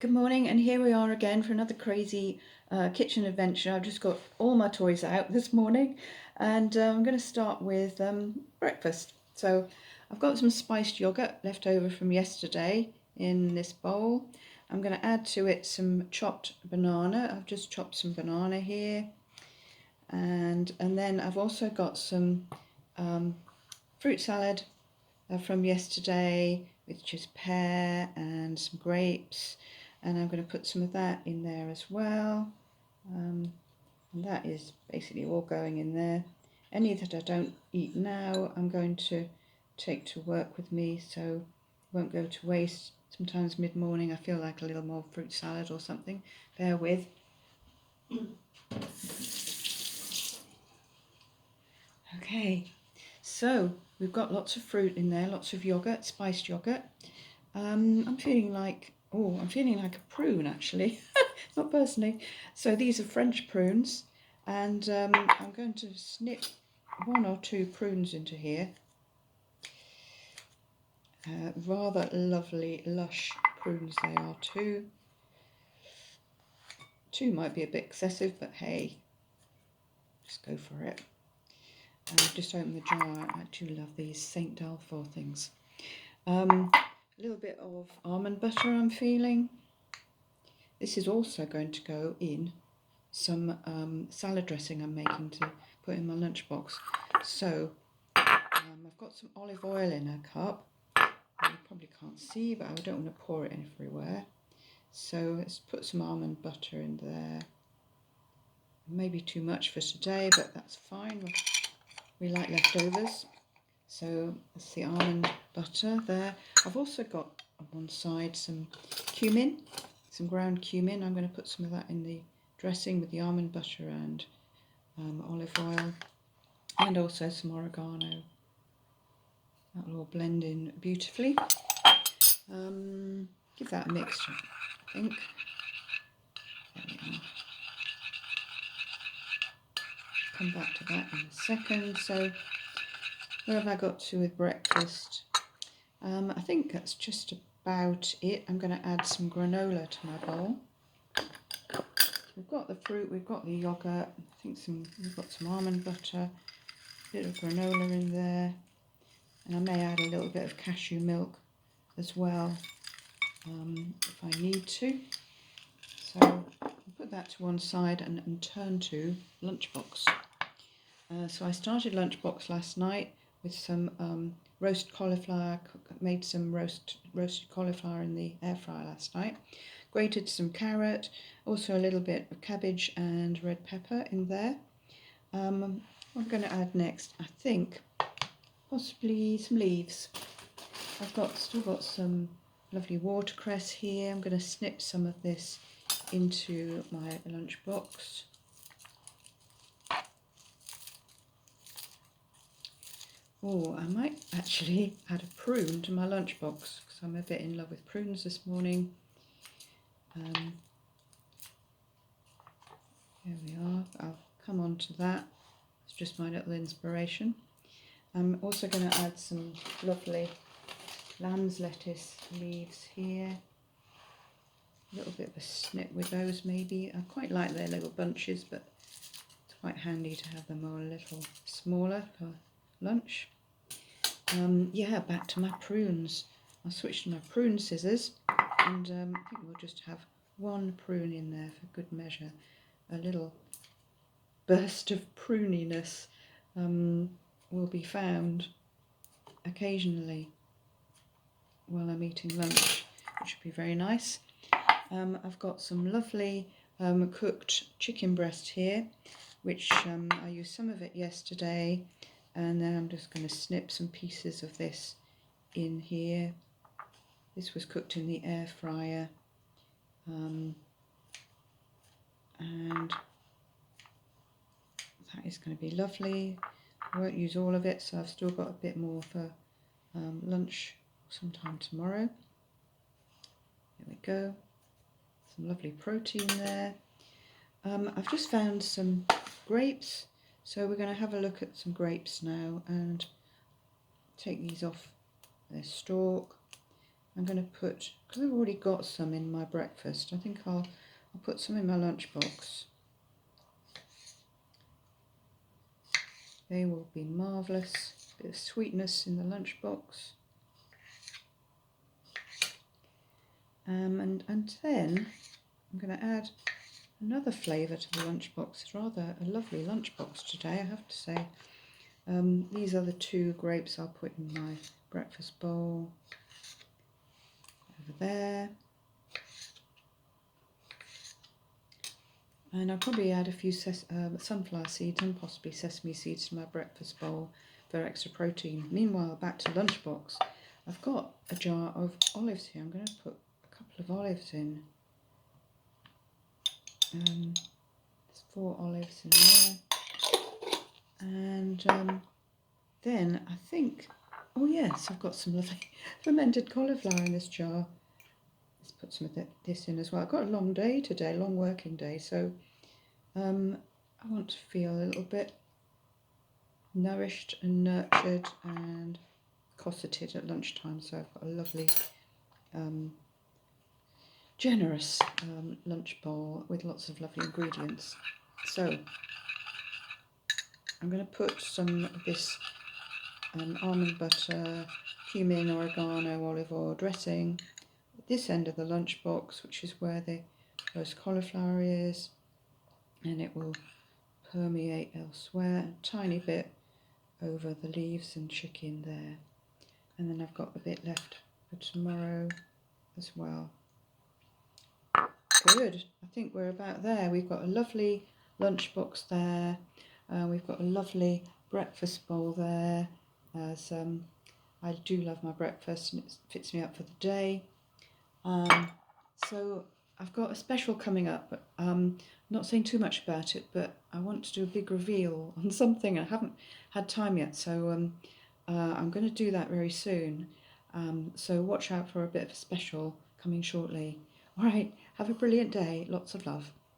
Good morning, and here we are again for another crazy kitchen adventure. I've just got all my toys out this morning, and I'm going to start with breakfast. So I've got some spiced yogurt left over from yesterday in this bowl. I'm going to add to it some chopped banana. I've just chopped some banana here, and then I've also got some fruit salad from yesterday, with just pear and some grapes, and I'm going to put some of that in there as well. And that is basically all going in there. Any that I don't eat now, I'm going to take to work with me, so won't go to waste. Sometimes mid-morning I feel like a little more fruit salad or something. Bear with. Okay, so we've got lots of fruit in there, lots of yogurt, spiced yogurt. I'm feeling like a prune actually, not personally. So these are French prunes, and I'm going to snip one or two prunes into here. Rather lovely, lush prunes they are too. Two might be a bit excessive, but hey, just go for it. I've just opened the jar. I do love these St. Dalfour things. A little bit of almond butter I'm feeling. This is also going to go in some salad dressing I'm making to put in my lunchbox. So I've got some olive oil in a cup. You probably can't see, but I don't want to pour it everywhere. So let's put some almond butter in there. Maybe too much for today, but that's fine. We like leftovers. So that's the almond butter there. I've also got on one side some cumin, some ground cumin. I'm going to put some of that in the dressing with the almond butter and olive oil, and also some oregano. That'll all blend in beautifully. Give that a mixture, I think. There we are. Come back to that in a second. So where have I got to with breakfast? I think that's just about it. I'm going to add some granola to my bowl. We've got the fruit, we've got the yogurt, we've got some almond butter, a bit of granola in there, and I may add a little bit of cashew milk as well if I need to. So I'll put that to one side and turn to Lunchbox. So I started Lunchbox last night with some roast cauliflower. Made some roasted cauliflower in the air fryer last night. Grated some carrot, also a little bit of cabbage and red pepper in there. What I'm going to add next, I think, possibly some leaves. I've still got some lovely watercress here. I'm going to snip some of this into my lunchbox. Oh, I might actually add a prune to my lunchbox because I'm a bit in love with prunes this morning. Here we are. I'll come on to that. It's just my little inspiration. I'm also going to add some lovely lamb's lettuce leaves here. A little bit of a snip with those maybe. I quite like their little bunches, but it's quite handy to have them all a little smaller for lunch. Yeah, back to my prunes. I'll switch to my prune scissors, and I think we'll just have one prune in there for good measure. A little burst of pruniness will be found occasionally while I'm eating lunch, which would be very nice. I've got some lovely cooked chicken breast here, which I used some of it yesterday, and then I'm just going to snip some pieces of this in here. This was cooked in the air fryer, and that is going to be lovely. I won't use all of it, so I've still got a bit more for lunch sometime tomorrow. There we go. Some lovely protein there. I've just found some grapes, so we're going to have a look at some grapes now and take these off their stalk. I'm going to put, because I've already got some in my breakfast, I think I'll put some in my lunchbox. They will be marvellous. A bit of sweetness in the lunchbox. And then I'm going to add another flavour to the lunchbox. It's rather a lovely lunchbox today, I have to say. These are the 2 grapes I'll put in my breakfast bowl. Over there. And I'll probably add a few sunflower seeds and possibly sesame seeds to my breakfast bowl for extra protein. Meanwhile, back to lunchbox. I've got a jar of olives here. I'm going to put a couple of olives in. There's 4 olives in there. And then I think, oh yes, I've got some lovely fermented cauliflower in this jar. Let's put some of this in as well. I've got a long day today, long working day, so I want to feel a little bit nourished and nurtured and cosseted at lunchtime, so I've got a lovely generous lunch bowl with lots of lovely ingredients. So I'm going to put some of this almond butter, cumin, oregano, olive oil dressing at this end of the lunchbox, which is where the roast cauliflower is, and it will permeate elsewhere, a tiny bit over the leaves and chicken there. And then I've got a bit left for tomorrow as well. Good, I think we're about there. We've got a lovely lunchbox there. We've got a lovely breakfast bowl there, as I do love my breakfast and it fits me up for the day. So I've got a special coming up, but not saying too much about it, but I want to do a big reveal on something. I haven't had time yet, so I'm going to do that very soon. So watch out for a bit of a special coming shortly. All right, have a brilliant day. Lots of love.